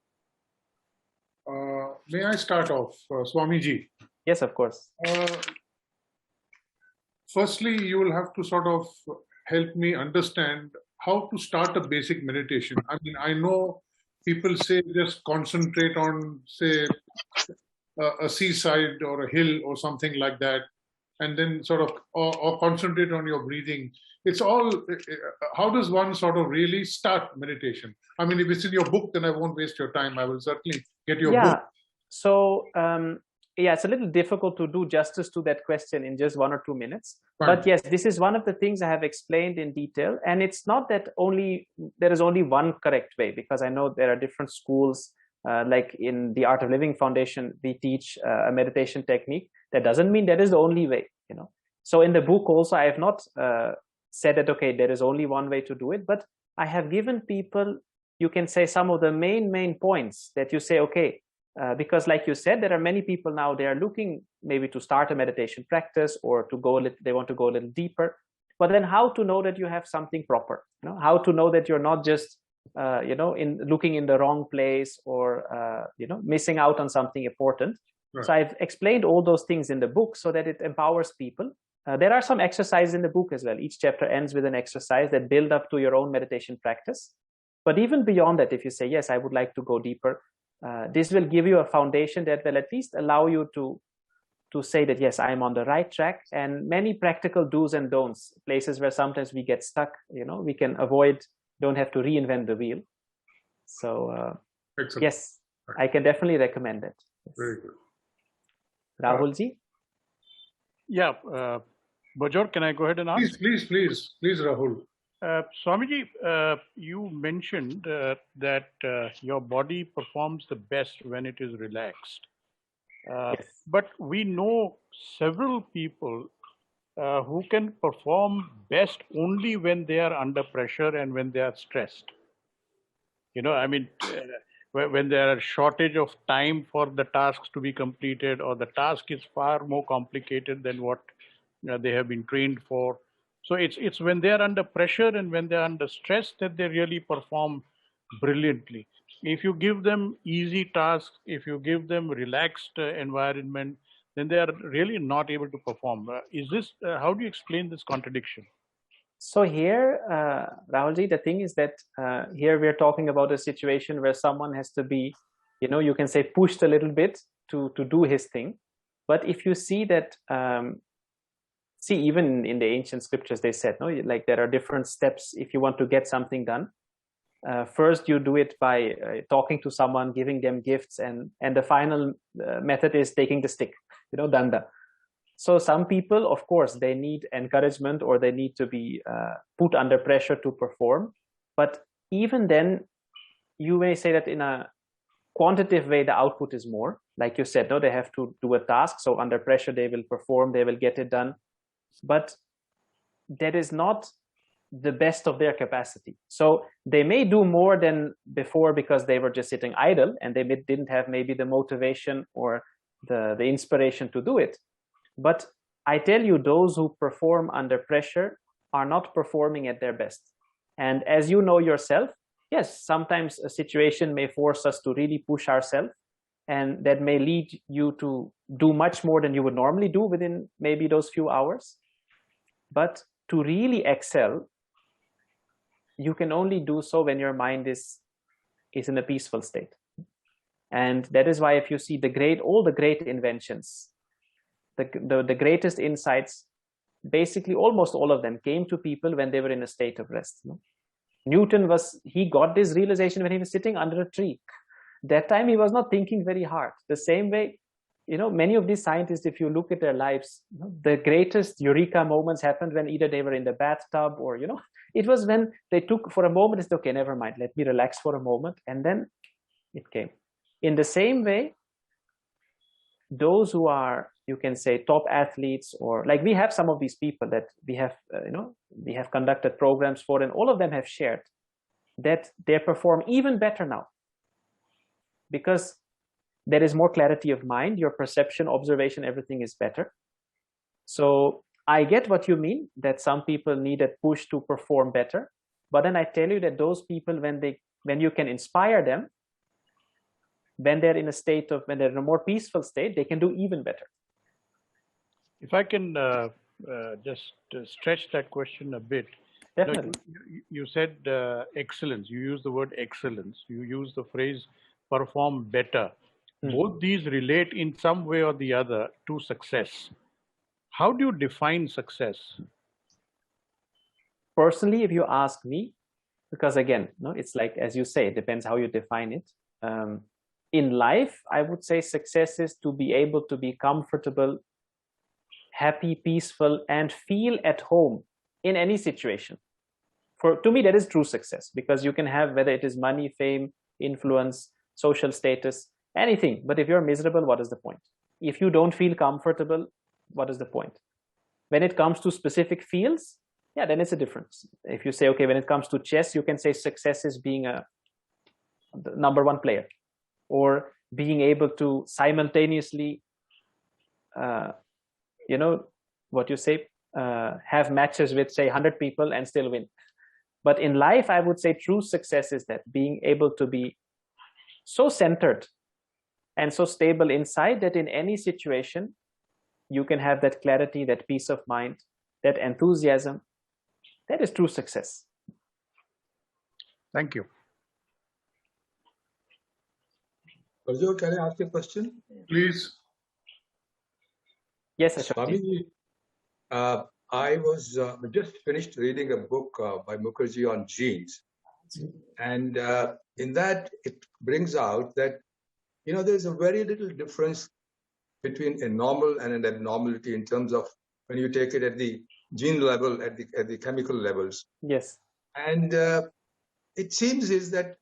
May I start off, Swamiji? Yes, of course. Firstly, you will have to sort of help me understand how to start a basic meditation. I mean, I know people say just concentrate on, say, a seaside or a hill or something like that, and then sort of, or concentrate on your breathing. It's all, how does one sort of really start meditation? I mean, if it's in your book, then I won't waste your time. I will certainly get your book. So, yeah, it's a little difficult to do justice to that question in just 1 or 2 minutes. Fine. But yes, this is one of the things I have explained in detail. And it's not that there is only one correct way, because I know there are different schools. Like in the Art of Living Foundation, we teach a meditation technique. That doesn't mean that is the only way, you know. So in the book also, I have not said that, okay, there is only one way to do it, but I have given people, you can say, some of the main points that you say, okay, because like you said, there are many people now, they are looking maybe to start a meditation practice, or to go, they want to go a little deeper. But then how to know that you have something proper, you know, how to know that you're not just looking in the wrong place, or missing out on something important. Right. So I've explained all those things in the book so that it empowers people. There are some exercises in the book as well. Each chapter ends with an exercise that build up to your own meditation practice. But even beyond that, if you say, yes, I would like to go deeper, this will give you a foundation that will at least allow you to say that, yes, I'm on the right track. And many practical do's and don'ts, places where sometimes we get stuck, we can avoid, don't have to reinvent the wheel. So yes, I can definitely recommend it. Very good. Rahulji? Yeah, Bajor, can I go ahead and ask? Please, Rahul. Swamiji, you mentioned that your body performs the best when it is relaxed. Yes. But we know several people who can perform best only when they are under pressure and when they are stressed. I mean, when there are shortage of time for the tasks to be completed, or the task is far more complicated than what they have been trained for. So it's when they are under pressure and when they are under stress that they really perform brilliantly. If you give them easy tasks, if you give them relaxed environment, then they are really not able to perform. How do you explain this contradiction? So here, Rahulji, the thing is that here we're talking about a situation where someone has to be, you can say, pushed a little bit to do his thing. But if you see that, even in the ancient scriptures, they said, no, like there are different steps if you want to get something done. First, you do it by talking to someone, giving them gifts, and the final method is taking the stick, danda. So some people, of course, they need encouragement, or they need to be put under pressure to perform. But even then, you may say that in a quantitative way, the output is more. Like you said, no, they have to do a task. So under pressure, they will perform, they will get it done. But that is not the best of their capacity. So they may do more than before because they were just sitting idle, and they didn't have maybe the motivation or the inspiration to do it. But I tell you, those who perform under pressure, are not performing at their best. And as you know yourself, yes, sometimes a situation may force us to really push ourselves, and that may lead you to do much more than you would normally do within maybe those few hours. But to really excel, you can only do so when your mind is in a peaceful state. And that is why if you see all the great inventions, the greatest insights, basically almost all of them came to people when they were in a state of rest. Newton he got this realization when he was sitting under a tree. That time he was not thinking very hard. The same way, many of these scientists, if you look at their lives, the greatest eureka moments happened when either they were in the bathtub or, it was when they took for a moment, it's okay, never mind, let me relax for a moment. And then it came. In the same way, those who are, you can say, top athletes, or like we have some of these people that we have, we have conducted programs for, and all of them have shared that they perform even better now because there is more clarity of mind, your perception, observation, everything is better. So I get what you mean, that some people need a push to perform better. But then I tell you that those people, when you can inspire them, when they're in a more peaceful state, they can do even better. If I can just stretch that question a bit. Definitely. You said excellence. You use the word excellence. You use the phrase perform better. Both these relate in some way or the other to success. How do you define success? Personally, if you ask me, because again, it's like, as you say, it depends how you define it. In life, I would say success is to be able to be comfortable, happy, peaceful, and feel at home in any situation. To me, that is true success, because you can have, whether it is money, fame, influence, social status, anything. But if you're miserable, what is the point? If you don't feel comfortable, what is the point? When it comes to specific fields, yeah, then it's a difference. If you say, okay, when it comes to chess, you can say success is being the number one player, or being able to simultaneously, have matches with, say, 100 people and still win. But in life, I would say true success is that being able to be so centered and so stable inside that in any situation, you can have that clarity, that peace of mind, that enthusiasm. That is true success. Thank you. Arjun, can I ask a question? Please. Yes, Ashok. Swami, I was just finished reading a book by Mukherjee on genes. And in that, it brings out that, there's a very little difference between a normal and an abnormality in terms of when you take it at the gene level, at the chemical levels. Yes. And it seems is that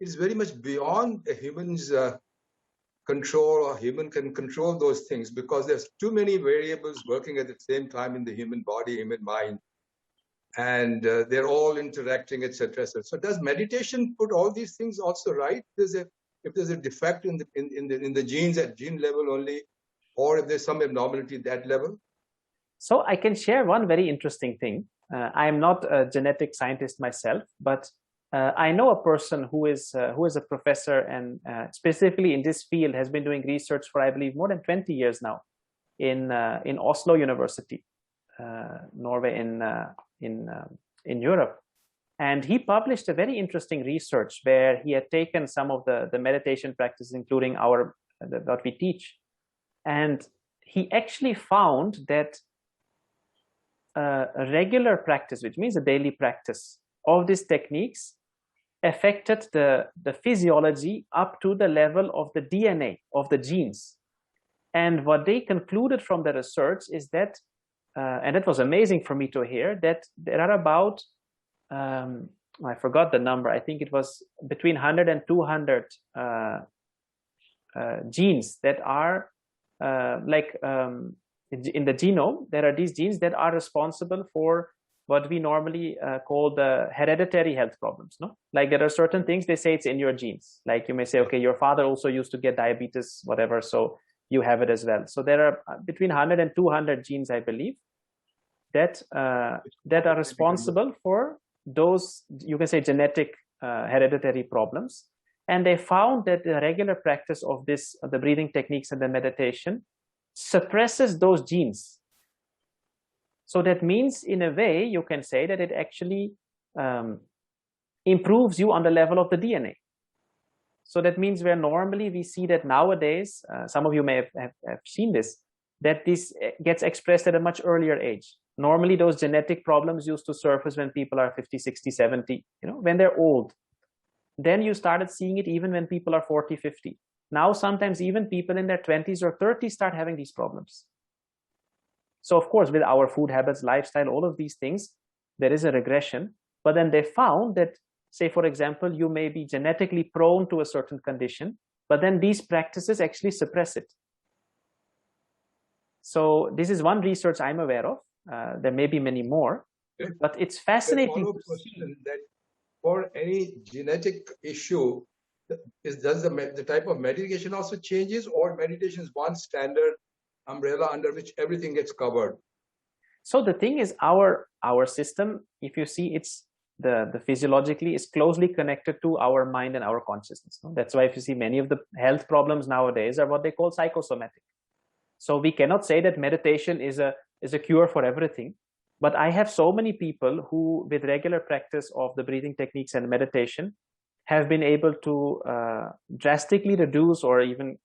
it's very much beyond a human's control, or human can control those things, because there's too many variables working at the same time in the human body, human mind, and they're all interacting, etc. So does meditation put all these things also right? If there's a defect in the genes at gene level only, or if there's some abnormality at that level? So I can share one very interesting thing. I am not a genetic scientist myself, but I know a person who is a professor, and specifically in this field has been doing research for, I believe, more than 20 years now in Oslo University, Norway, in Europe. And he published a very interesting research where he had taken some of the meditation practices, including what we teach, and he actually found that a regular practice, which means a daily practice of these techniques, affected the physiology up to the level of the DNA of the genes. And what they concluded from the research is that, and it was amazing for me to hear, that there are about, I forgot the number, I think it was between 100 and 200 genes that are in the genome. There are these genes that are responsible for what we normally call the hereditary health problems. Like there are certain things, they say it's in your genes. Like you may say, okay, your father also used to get diabetes, whatever, so you have it as well. So there are between 100 and 200 genes, I believe. that that are responsible for those, you can say, genetic hereditary problems. And they found that the regular practice of this, the breathing techniques and the meditation, suppresses those genes. So that means, in a way, you can say that it actually improves you on the level of the DNA. So that means where normally we see that nowadays, some of you may have seen this, that this gets expressed at a much earlier age. Normally those genetic problems used to surface when people are 50, 60, 70, when they're old. Then you started seeing it even when people are 40, 50. Now sometimes even people in their 20s or 30s start having these problems. So of course, with our food habits, lifestyle, all of these things, there is a regression. But then they found that, say, for example, you may be genetically prone to a certain condition, but then these practices actually suppress it. So this is one research I'm aware of. There may be many more, but it's fascinating to see that for any genetic issue, does the type of medication also changes, or meditation is one standard umbrella under which everything gets covered? So the thing is, our system, if you see, it's the physiologically is closely connected to our mind and our consciousness. That's why if you see many of the health problems nowadays are what they call psychosomatic. So we cannot say that meditation is a cure for everything. But I have so many people who, with regular practice of the breathing techniques and meditation, have been able to drastically reduce or even,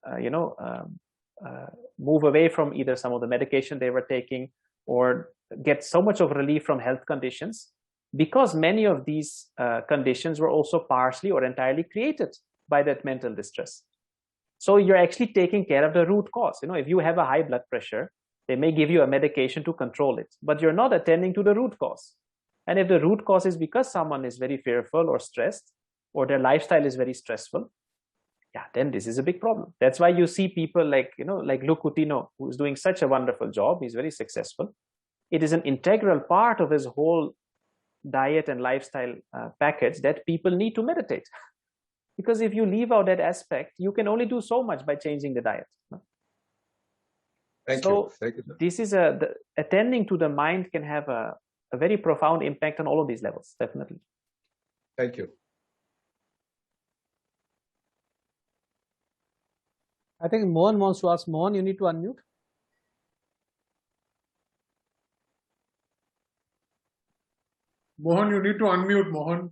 move away from either some of the medication they were taking, or get so much of relief from health conditions, because many of these conditions were also partially or entirely created by that mental distress. So you're actually taking care of the root cause. If you have a high blood pressure, they may give you a medication to control it, but you're not attending to the root cause. And if the root cause is because someone is very fearful or stressed, or their lifestyle is very stressful, yeah, then this is a big problem. That's why you see people like Luke Coutinho, who is doing such a wonderful job. He's very successful. It is an integral part of his whole diet and lifestyle package that people need to meditate. Because if you leave out that aspect, you can only do so much by changing the diet. Thank you. Thank you, sir. This is attending to the mind can have a very profound impact on all of these levels, definitely. Thank you. I think Mohan wants to ask. Mohan, you need to unmute. Mohan, you need to unmute, Mohan.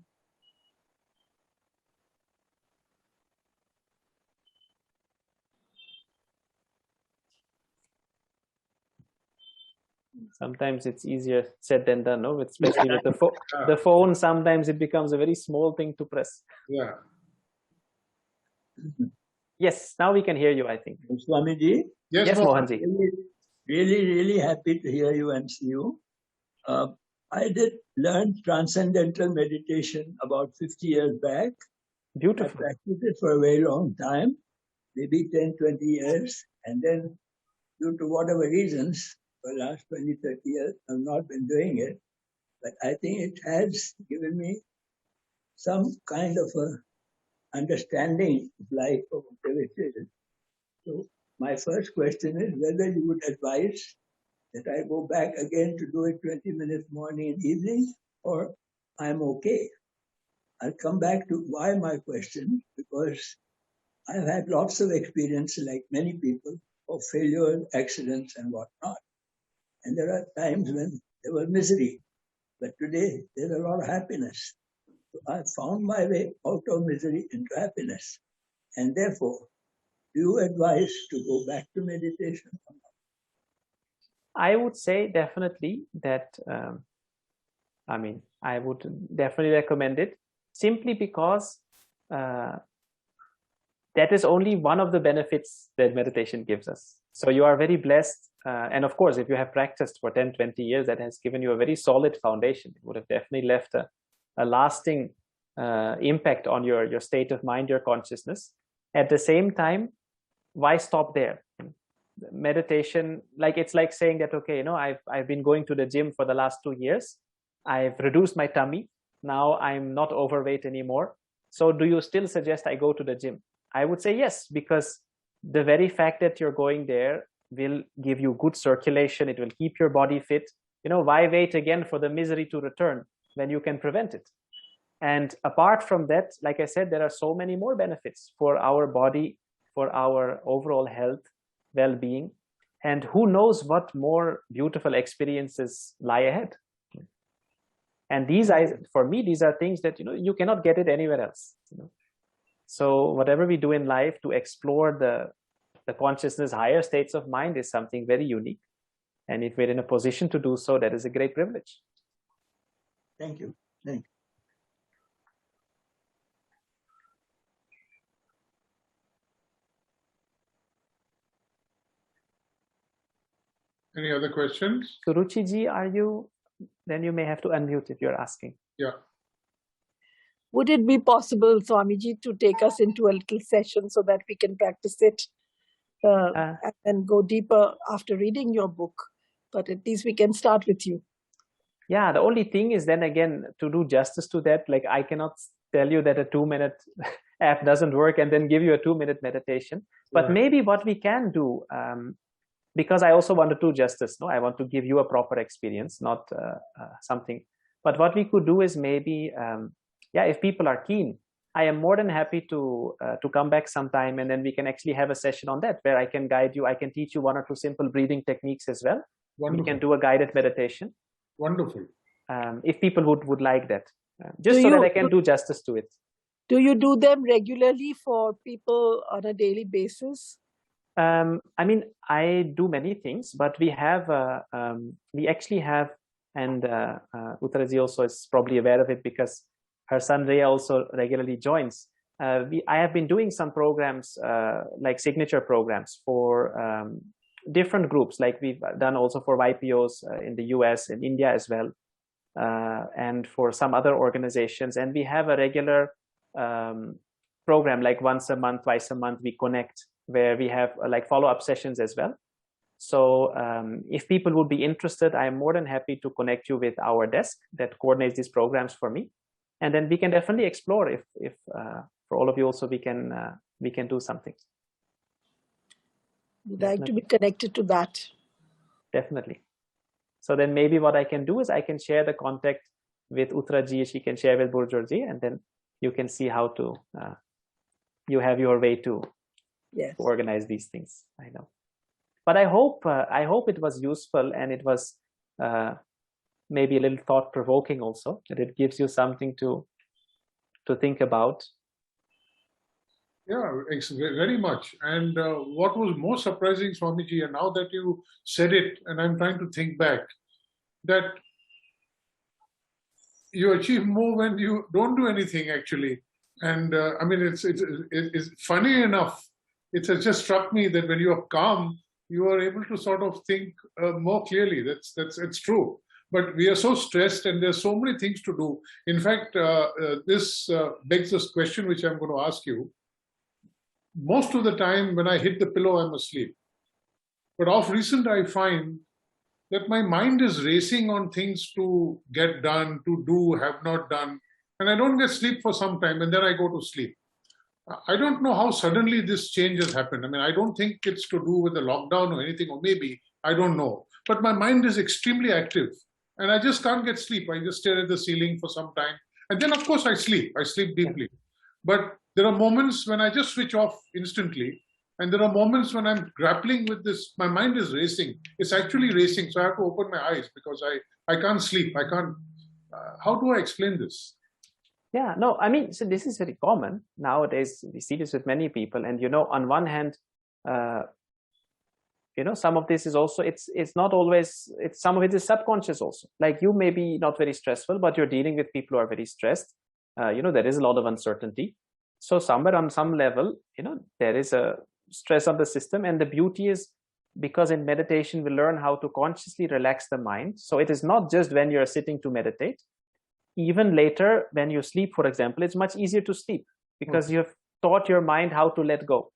Sometimes it's easier said than done, no? Especially with the phone, sometimes it becomes a very small thing to press. Yeah. Yes, now we can hear you, I think. Swamiji? Yes, Mohanji. Really happy to hear you and see you. I did learn Transcendental Meditation about 50 years back. Beautiful. I practiced it for a very long time, maybe 10, 20 years. And then, due to whatever reasons, for the last 20, 30 years, I've not been doing it. But I think it has given me some kind of a understanding of life, of whatever it is. So my first question is whether you would advise that I go back again to do it 20 minutes morning and evening, or I'm okay. I'll come back to why my question, because I've had lots of experience, like many people, of failure, accidents and whatnot. And there are times when there was misery, but today there's a lot of happiness. So I found my way out of misery into happiness. And therefore, do you advise to go back to meditation? I would say definitely that, I would definitely recommend it, simply because that is only one of the benefits that meditation gives us. So you are very blessed. And of course, if you have practiced for 10, 20 years, that has given you a very solid foundation. It would have definitely left a lasting impact on your state of mind, your consciousness. At the same time, why stop there? Meditation, it's like saying that, okay, I've been going to the gym for the last 2 years. I've reduced my tummy. Now I'm not overweight anymore. So do you still suggest I go to the gym? I would say yes, because the very fact that you're going there will give you good circulation. It will keep your body fit. why wait again for the misery to return when you can prevent it? And apart from that, like I said, there are so many more benefits for our body, for our overall health, well-being, and who knows what more beautiful experiences lie ahead. And for me, these are things that you cannot get it anywhere else. So whatever we do in life to explore the consciousness, higher states of mind is something very unique. And if we're in a position to do so, that is a great privilege. Thank you. Thank you. Any other questions? Suruchi ji, then you may have to unmute if you're asking. Yeah. Would it be possible, Swamiji, to take us into a little session so that we can practice it and go deeper after reading your book? But at least we can start with you. Yeah, the only thing is then again, to do justice to that, like I cannot tell you that a 2-minute app doesn't work and then give you a 2-minute meditation. But Right. maybe what we can do, because I also want to do justice, I want to give you a proper experience, not something. But what we could do is maybe, if people are keen, I am more than happy to come back sometime, and then we can actually have a session on that where I can guide you. I can teach you 1 or 2 simple breathing techniques as well. Wonderful. We can do a guided meditation. Wonderful. If people would like that, just so that I can do justice to it. Do you do them regularly for people on a daily basis? I mean, I do many things, but we actually have, and Uttaraji also is probably aware of it because her son Ray also regularly joins. I have been doing some programs, like signature programs for different groups, like we've done also for YPOs in the US and India as well, and for some other organizations. And we have a regular program, like once a month, twice a month, we connect, where we have like follow-up sessions as well. So if people would be interested, I am more than happy to connect you with our desk that coordinates these programs for me. And then we can definitely explore if for all of you also we can do something. Would like to be connected to that. Definitely. So then maybe what I can do is I can share the contact with Uttaraji, she can share with Burjorji, and then you can see how to, you have your way to organize these things. I know. But I hope it was useful, and it was maybe a little thought-provoking also, that it gives you something to think about. Yeah, very much. And what was more surprising, Swamiji, and now that you said it, and I'm trying to think back, that you achieve more when you don't do anything, actually. And I mean, it's funny enough, it has just struck me that when you are calm, you are able to sort of think more clearly. It's true. But we are so stressed, and there's so many things to do. In fact, this begs this question, which I'm going to ask you. Most of the time when I hit the pillow, I'm asleep. But of recent, I find that my mind is racing on things to get done, to do, have not done. And I don't get sleep for some time, and then I go to sleep. I don't know how suddenly this change has happened. I mean, I don't think it's to do with the lockdown or anything, or maybe, I don't know. But my mind is extremely active, and I just can't get sleep. I just stare at the ceiling for some time. And then, of course, I sleep deeply. But there are moments when I just switch off instantly. And there are moments when I'm grappling with this. My mind is racing. It's actually racing. So I have to open my eyes because I can't sleep. I can't. How do I explain this? Yeah, no, I mean, so this is very common. Nowadays, we see this with many people. And, on one hand, some of this is also, it's not always, some of it is subconscious also. Like you may be not very stressful, but you're dealing with people who are very stressed. There is a lot of uncertainty. So somewhere on some level, there is a stress on the system. And the beauty is, because in meditation, we learn how to consciously relax the mind. So it is not just when you're sitting to meditate. Even later, when you sleep, for example, it's much easier to sleep because you have taught your mind how to let go.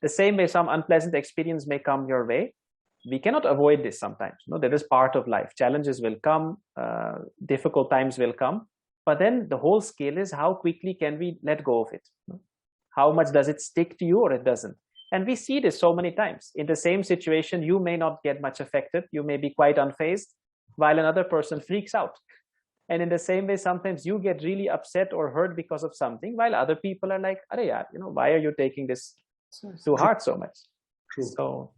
The same way some unpleasant experience may come your way. We cannot avoid this sometimes. That is part of life. Challenges will come, difficult times will come. But then the whole scale is how quickly can we let go of it? How much does it stick to you or it doesn't? And we see this so many times. In the same situation, you may not get much affected. You may be quite unfazed. while another person freaks out. And in the same way, sometimes you get really upset or hurt because of something, while other people are like, "Arey yaar, why are you taking this to heart so much?" True. So,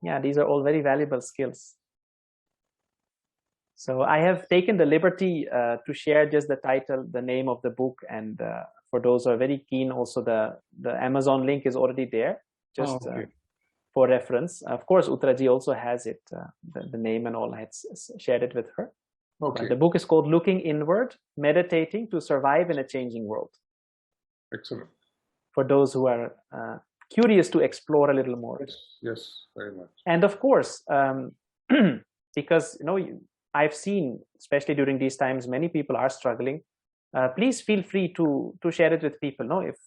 yeah, these are all very valuable skills. So I have taken the liberty to share just the title, the name of the book, and for those who are very keen, also the Amazon link is already there, just for reference. Of course, Uttaraji also has it, the name and all. I had shared it with her. Okay. The book is called Looking Inward, Meditating to Survive in a Changing World. Excellent. For those who are curious to explore a little more. Yes, very much. And of course, because I've seen, especially during these times, many people are struggling. Please feel free to share it with people. If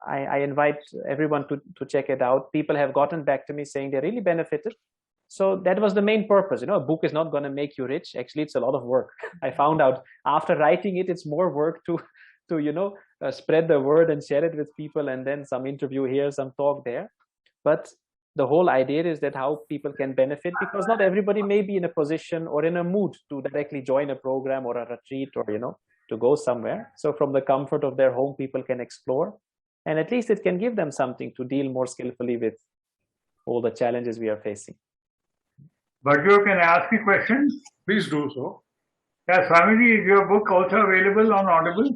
I invite everyone to check it out. People have gotten back to me saying they really benefited. So that was the main purpose. A book is not going to make you rich. Actually, it's a lot of work. I found out after writing it, it's more work to spread the word and share it with people, and then some interview here, some talk there. But the whole idea is that how people can benefit, because not everybody may be in a position or in a mood to directly join a program or a retreat or, to go somewhere. So from the comfort of their home, people can explore, and at least it can give them something to deal more skillfully with all the challenges we are facing. Bhargava, can I ask you a question? Please do so. Yeah, Swamiji, is your book also available on Audible?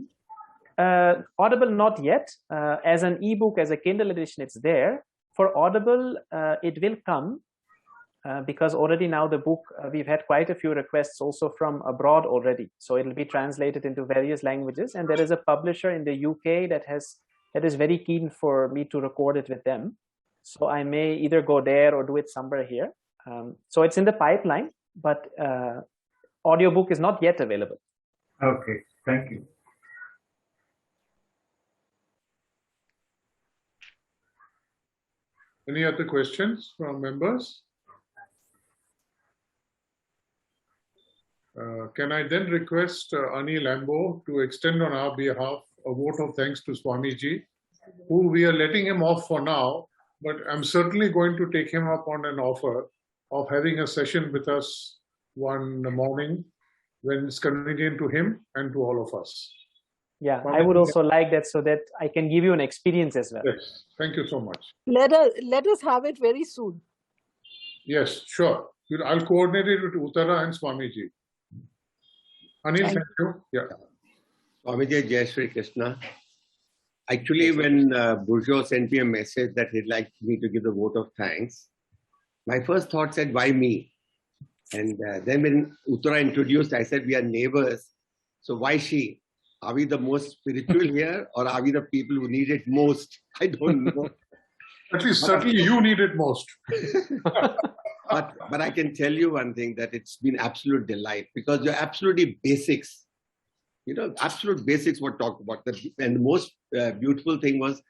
Audible, not yet. As an ebook, as a Kindle edition, it's there. For Audible, it will come because already now the book, we've had quite a few requests also from abroad already. So it'll be translated into various languages. And there is a publisher in the UK that is very keen for me to record it with them. So I may either go there or do it somewhere here. So it's in the pipeline, but audiobook is not yet available. Okay, thank you. Any other questions from members? Can I then request Anil Lambo to extend on our behalf a vote of thanks to Swamiji, who we are letting him off for now, but I'm certainly going to take him up on an offer of having a session with us one morning when it's convenient to him and to all of us. Yeah, I would also like that, so that I can give you an experience as well. Yes, thank you so much. Let us have it very soon. Yes, sure. I'll coordinate it with Uttara and Swamiji. Anil, thank you. Yeah. Swamiji, Jai Shri Krishna. Actually, when Bourgeois sent me a message that he'd like me to give the vote of thanks, my first thought said, why me? And then when Uttara introduced, I said, we are neighbors. So why she? Are we the most spiritual here, or are we the people who need it most? I don't know. At least certainly you need it most. but I can tell you one thing, that it's been absolute delight, because you're absolutely basics. Absolute basics were talked about. And the most beautiful thing was,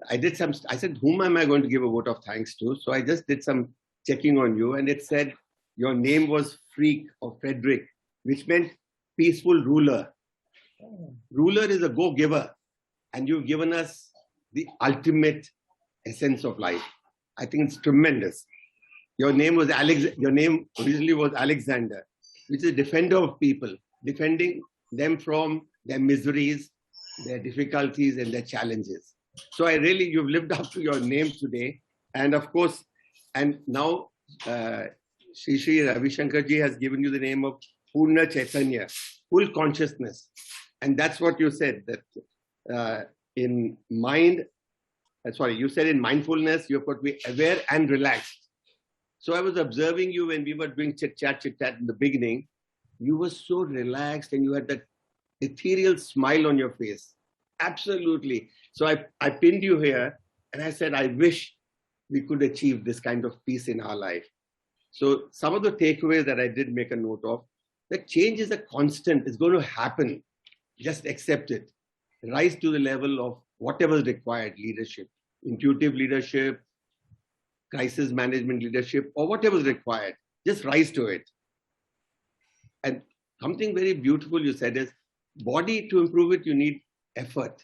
I said, whom am I going to give a vote of thanks to? So I just did some checking on you, and it said your name was Freak or Frederick, which meant peaceful ruler. Ruler is a go-giver, and you've given us the ultimate essence of life. I think it's tremendous. Your name originally was Alexander, which is a defender of people, defending them from their miseries, their difficulties, and their challenges. So you've lived up to your name today. And of course, and now Shri Ravi Shankar Ji has given you the name of Purna Chaitanya, full consciousness. And that's what you said, that in mindfulness, you have got to be aware and relaxed. So I was observing you when we were doing chit-chat in the beginning. You were so relaxed and you had that ethereal smile on your face. Absolutely. So I pinned you here and I said, I wish we could achieve this kind of peace in our life. So some of the takeaways that I did make a note of, that change is a constant. It's going to happen. Just accept it. Rise to the level of whatever is required, leadership, intuitive leadership, crisis management leadership, or whatever is required. Just rise to it. And something very beautiful you said is, body to improve it, you need effort.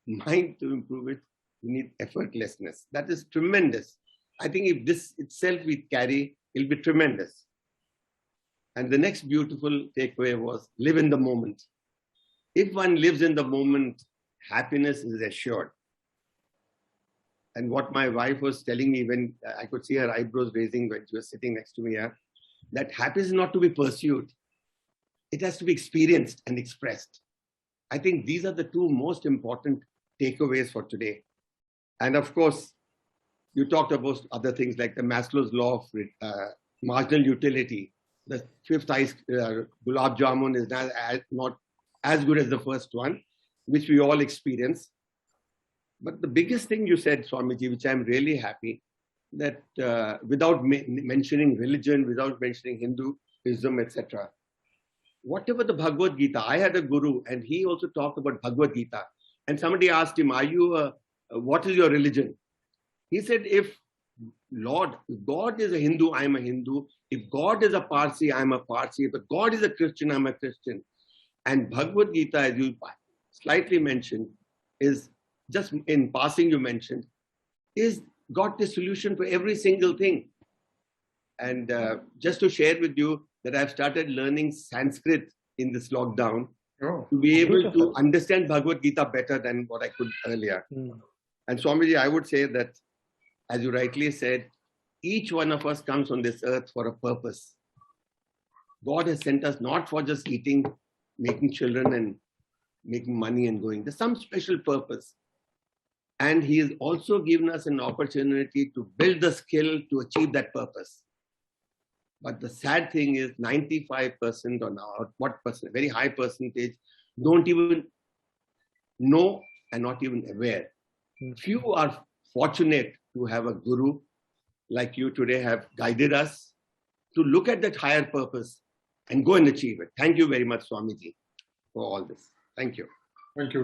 Mind to improve it, you need effortlessness. That is tremendous. I think if this itself we carry, it'll be tremendous. And the next beautiful takeaway was live in the moment. If one lives in the moment, happiness is assured. And what my wife was telling me when I could see her eyebrows raising when she was sitting next to me here, that happiness is not to be pursued. It has to be experienced and expressed. I think these are the two most important takeaways for today. And of course, you talked about other things like the Maslow's law of marginal utility. The fifth ice, gulab jamun, is not as good as the first one, which we all experience. But the biggest thing you said, Swamiji, which I'm really happy, that without mentioning religion, without mentioning Hinduism, etc., whatever the Bhagavad Gita, I had a guru and he also talked about Bhagavad Gita. And somebody asked him, what is your religion? He said, if God is a Hindu, I'm a Hindu. If God is a Parsi, I'm a Parsi. If God is a Christian, I'm a Christian. And Bhagavad Gita, as you slightly mentioned, is just in passing you mentioned, is got the solution for every single thing. And just to share with you that I've started learning Sanskrit in this lockdown to be able to understand Bhagavad Gita better than what I could earlier. And Swamiji, I would say that, as you rightly said, each one of us comes on this earth for a purpose. God has sent us not for just eating, making children and making money and going. There's some special purpose. And he has also given us an opportunity to build the skill to achieve that purpose. But the sad thing is 95% or now, what percent, very high percentage, don't even know and not even aware. Few are fortunate to have a guru like you today have guided us to look at that higher purpose and go and achieve it. Thank you very much, Swamiji, for all this. Thank you. Thank you.